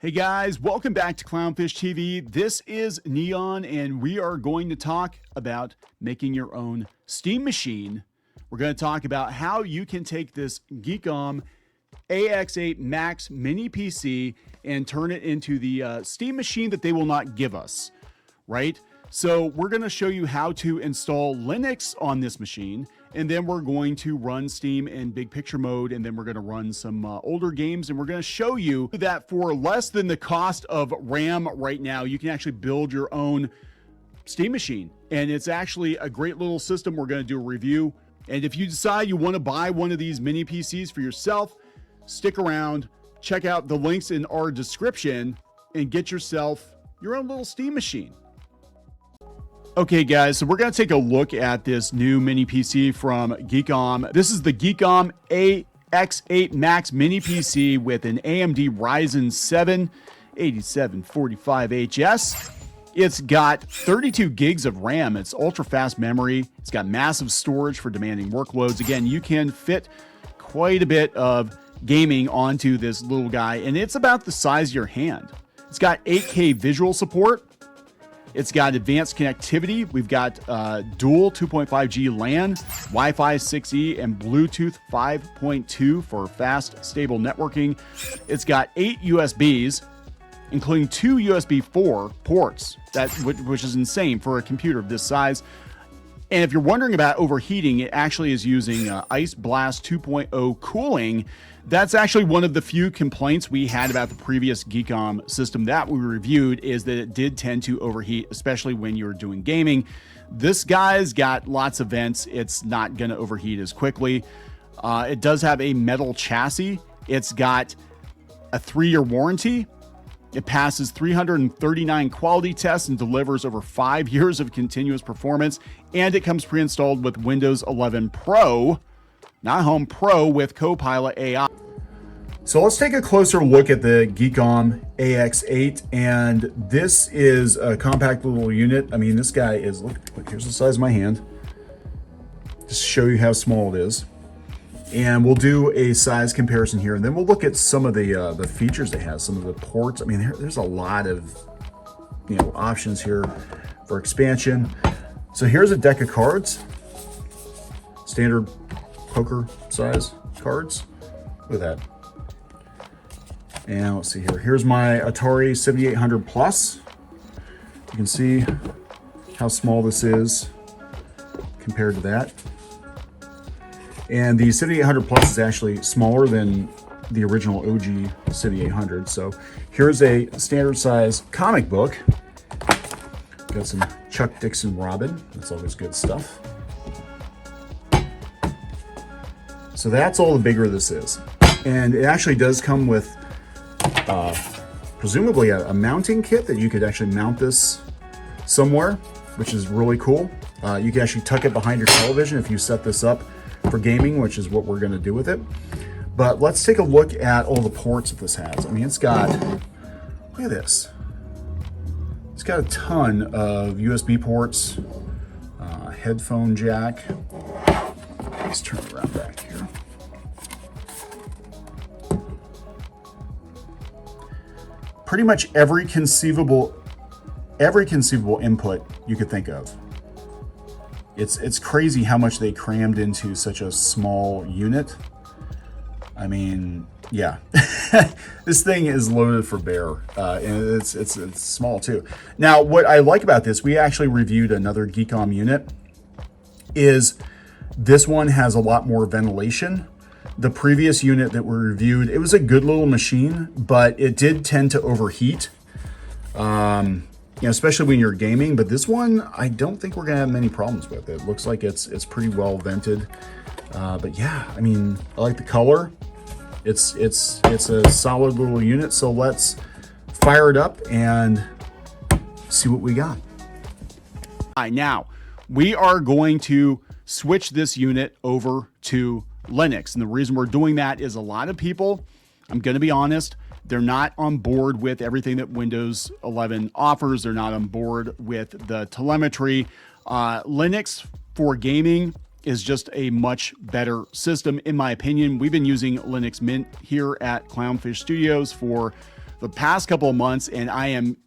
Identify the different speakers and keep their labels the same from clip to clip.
Speaker 1: Hey guys, welcome back to Clownfish TV. This is Neon, and we are going to talk about making your own Steam machine. We're going to talk about how you can take this GEEKOM AX8 Max mini PC and turn it into the Steam machine that they will not give us, right? So we're going to show you how to install Linux on this machine, and then we're going to run Steam in big picture mode, and then we're going to run some older games, and we're going to show you that for less than the cost of RAM right now, you can actually build your own Steam machine. And it's actually a great little system. We're going to do a review. And if you decide you want to buy one of these mini PCs for yourself, stick around, check out the links in our description, and get yourself your own little Steam machine. Okay guys, so we're going to take a look at this new mini PC from GEEKOM. This is the GEEKOM AX8 Max mini PC with an AMD Ryzen 7 8745HS. It's got 32 gigs of RAM. It's ultra fast memory. It's got massive storage for demanding workloads. Again, you can fit quite a bit of gaming onto this little guy, and it's about the size of your hand. It's got 8K visual support. It's got advanced connectivity. We've got dual 2.5G LAN, Wi-Fi 6E, and Bluetooth 5.2 for fast, stable networking. It's got 8 USBs, including 2 USB 4 ports, which is insane for a computer of this size. And if you're wondering about overheating, it actually is using Ice Blast 2.0 cooling. That's actually one of the few complaints we had about the previous GEEKOM system that we reviewed, is that it did tend to overheat, especially when you're doing gaming. This guy's got lots of vents. It's not going to overheat as quickly. It does have a metal chassis. It's got a 3-year warranty. It passes 339 quality tests and delivers over 5 years of continuous performance. And it comes pre-installed with Windows 11 Pro, not Home, Pro with Copilot AI. So let's take a closer look at the GEEKOM AX8. And this is a compact little unit. I mean, this guy is, look, here's the size of my hand. Just to show you how small it is. And we'll do a size comparison here, and then we'll look at some of the features it has, some of the ports. I mean, there's a lot of options here for expansion. So here's a deck of cards, standard poker size cards. Look at that. And let's see here. Here's my Atari 7800 Plus. You can see how small this is compared to that. And the 7800 Plus is actually smaller than the original OG 7800. So here's a standard size comic book. Got some Chuck Dixon Robin. That's always good stuff. So that's all the bigger this is. And it actually does come with presumably a mounting kit that you could actually mount this somewhere, which is really cool. You can actually tuck it behind your television if you set this up for gaming, which is what we're going to do with it. But let's take a look at all the ports that this has. I mean, it's got, look at this. It's got a ton of USB ports, headphone jack. Let's turn it around back here. Pretty much every conceivable input you could think of. It's crazy how much they crammed into such a small unit. I mean, yeah, this thing is loaded for bear, and it's small too. Now, what I like about this, we actually reviewed another GEEKOM unit, is this one has a lot more ventilation. The previous unit that we reviewed, it was a good little machine, but it did tend to overheat. Especially when you're gaming, but this one, I don't think we're gonna have many problems with. It looks like it's pretty well vented. But yeah, I mean, I like the color. It's a solid little unit. So let's fire it up and see what we got. All right, now we are going to switch this unit over to Linux. And the reason we're doing that is a lot of people, I'm gonna be honest, they're not on board with everything that Windows 11 offers. They're not on board with the telemetry. Linux for gaming is just a much better system, in my opinion. We've been using Linux Mint here at Clownfish Studios for the past couple of months, and I am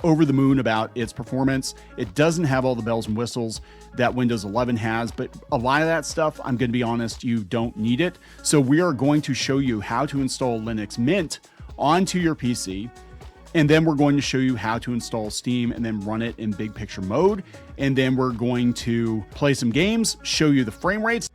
Speaker 1: over the moon about its performance. It doesn't have all the bells and whistles that Windows 11 has, but a lot of that stuff, I'm going to be honest, you don't need it. So we are going to show you how to install Linux Mint onto your PC. And then we're going to show you how to install Steam and then run it in big picture mode. And then we're going to play some games, show you the frame rates.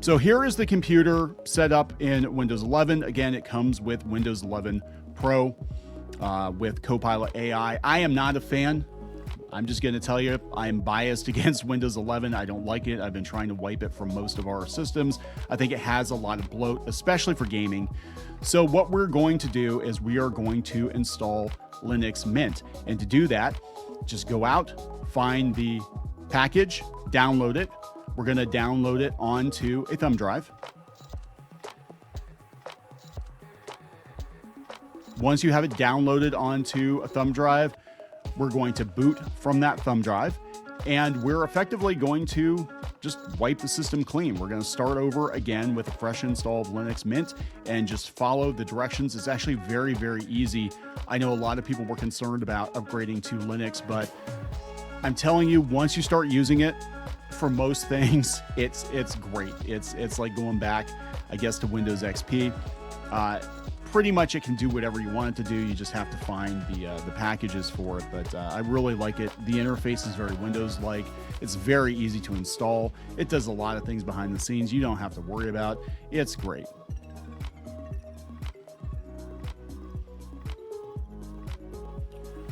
Speaker 1: So here is the computer set up in Windows 11. Again, it comes with Windows 11 Pro with Copilot AI. I am not a fan. I'm just going to tell you, I am biased against Windows 11. I don't like it. I've been trying to wipe it from most of our systems. I think it has a lot of bloat, especially for gaming. So what we're going to do is we are going to install Linux Mint. And to do that, just go out, find the package, download it. We're going to download it onto a thumb drive. Once you have it downloaded onto a thumb drive, we're going to boot from that thumb drive, and we're effectively going to just wipe the system clean. We're going to start over again with a fresh install of Linux Mint and just follow the directions. It's actually very, very easy. I know a lot of people were concerned about upgrading to Linux, but I'm telling you, once you start using it, for most things, it's great. It's like going back, I guess, to Windows XP. Pretty much it can do whatever you want it to do. You just have to find the packages for it. But I really like it. The interface is very Windows-like. It's very easy to install. It does a lot of things behind the scenes you don't have to worry about. It's great.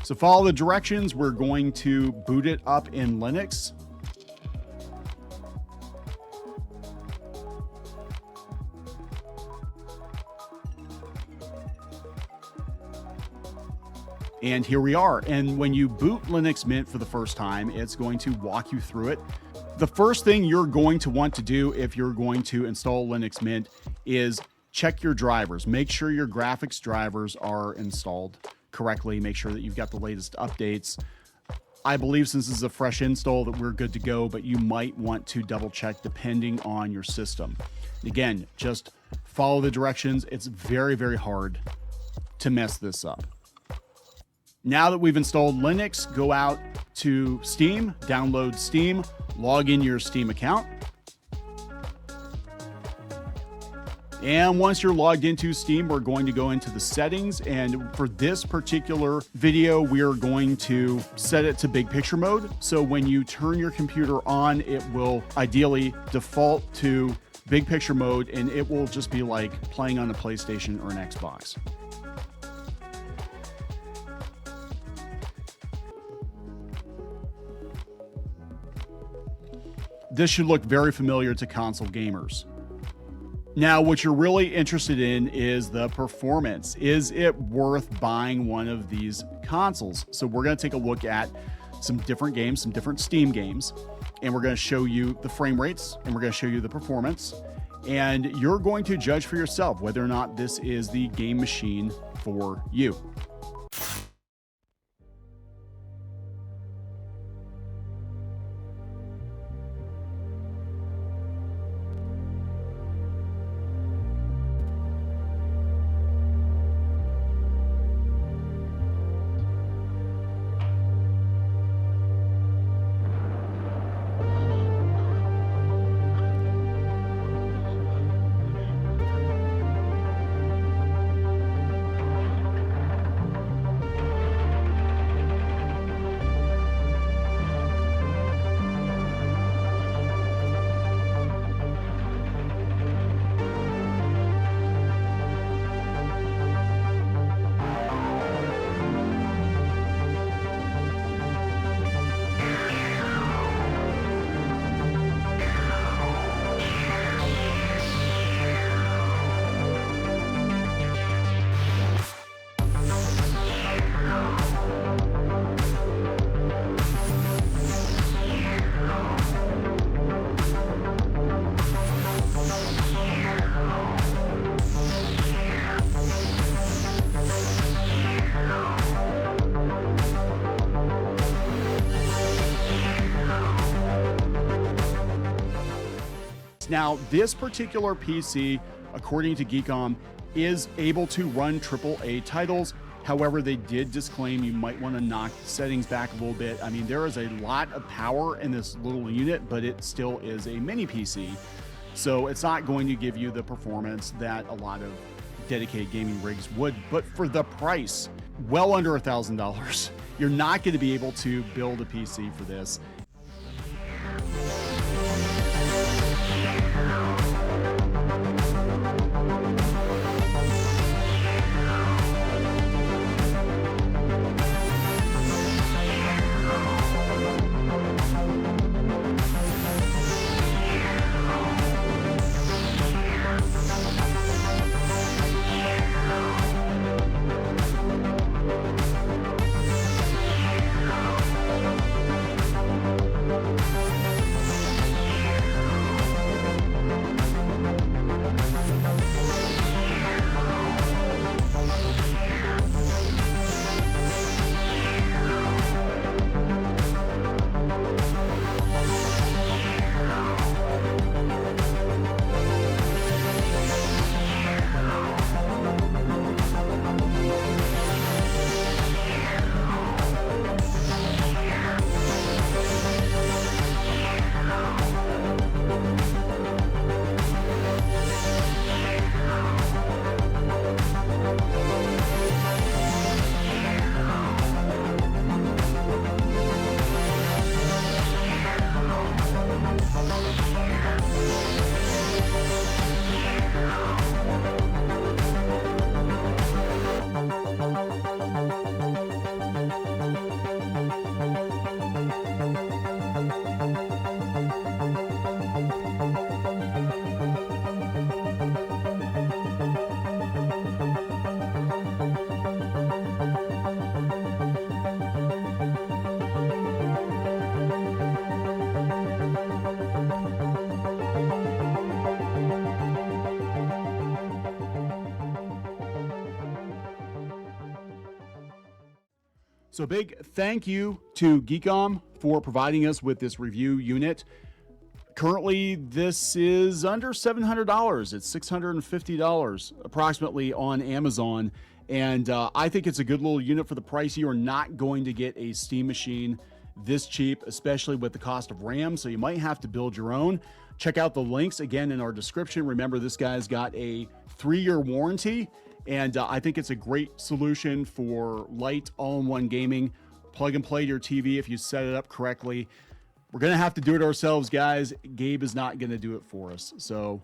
Speaker 1: So follow the directions. We're going to boot it up in Linux. And here we are. And when you boot Linux Mint for the first time, it's going to walk you through it. The first thing you're going to want to do if you're going to install Linux Mint is check your drivers. Make sure your graphics drivers are installed correctly. Make sure that you've got the latest updates. I believe since this is a fresh install that we're good to go, but you might want to double check depending on your system. Again, just follow the directions. It's very, very hard to mess this up. Now that we've installed Linux, go out to Steam, download Steam, log in your Steam account. And once you're logged into Steam, we're going to go into the settings. And for this particular video, we are going to set it to big picture mode. So when you turn your computer on, it will ideally default to big picture mode, and it will just be like playing on a PlayStation or an Xbox. This should look very familiar to console gamers. Now, what you're really interested in is the performance. Is it worth buying one of these consoles? So we're going to take a look at some different games, some different Steam games, and we're going to show you the frame rates, and we're going to show you the performance, and you're going to judge for yourself whether or not this is the game machine for you. Now, this particular PC, according to GEEKOM, is able to run AAA titles. However, they did disclaim you might want to knock the settings back a little bit. I mean, there is a lot of power in this little unit, but it still is a mini PC. So it's not going to give you the performance that a lot of dedicated gaming rigs would. But for the price, well under $1,000, you're not going to be able to build a PC for this. So big thank you to GEEKOM for providing us with this review unit. Currently, this is under $700. It's $650 approximately on Amazon. And I think it's a good little unit for the price. You are not going to get a Steam machine this cheap, especially with the cost of RAM. So you might have to build your own. Check out the links again in our description. Remember, this guy's got a 3-year warranty. And I think it's a great solution for light all-in-one gaming. Plug and play to your TV if you set it up correctly. We're going to have to do it ourselves, guys. Gabe is not going to do it for us. So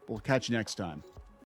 Speaker 1: we'll catch you next time.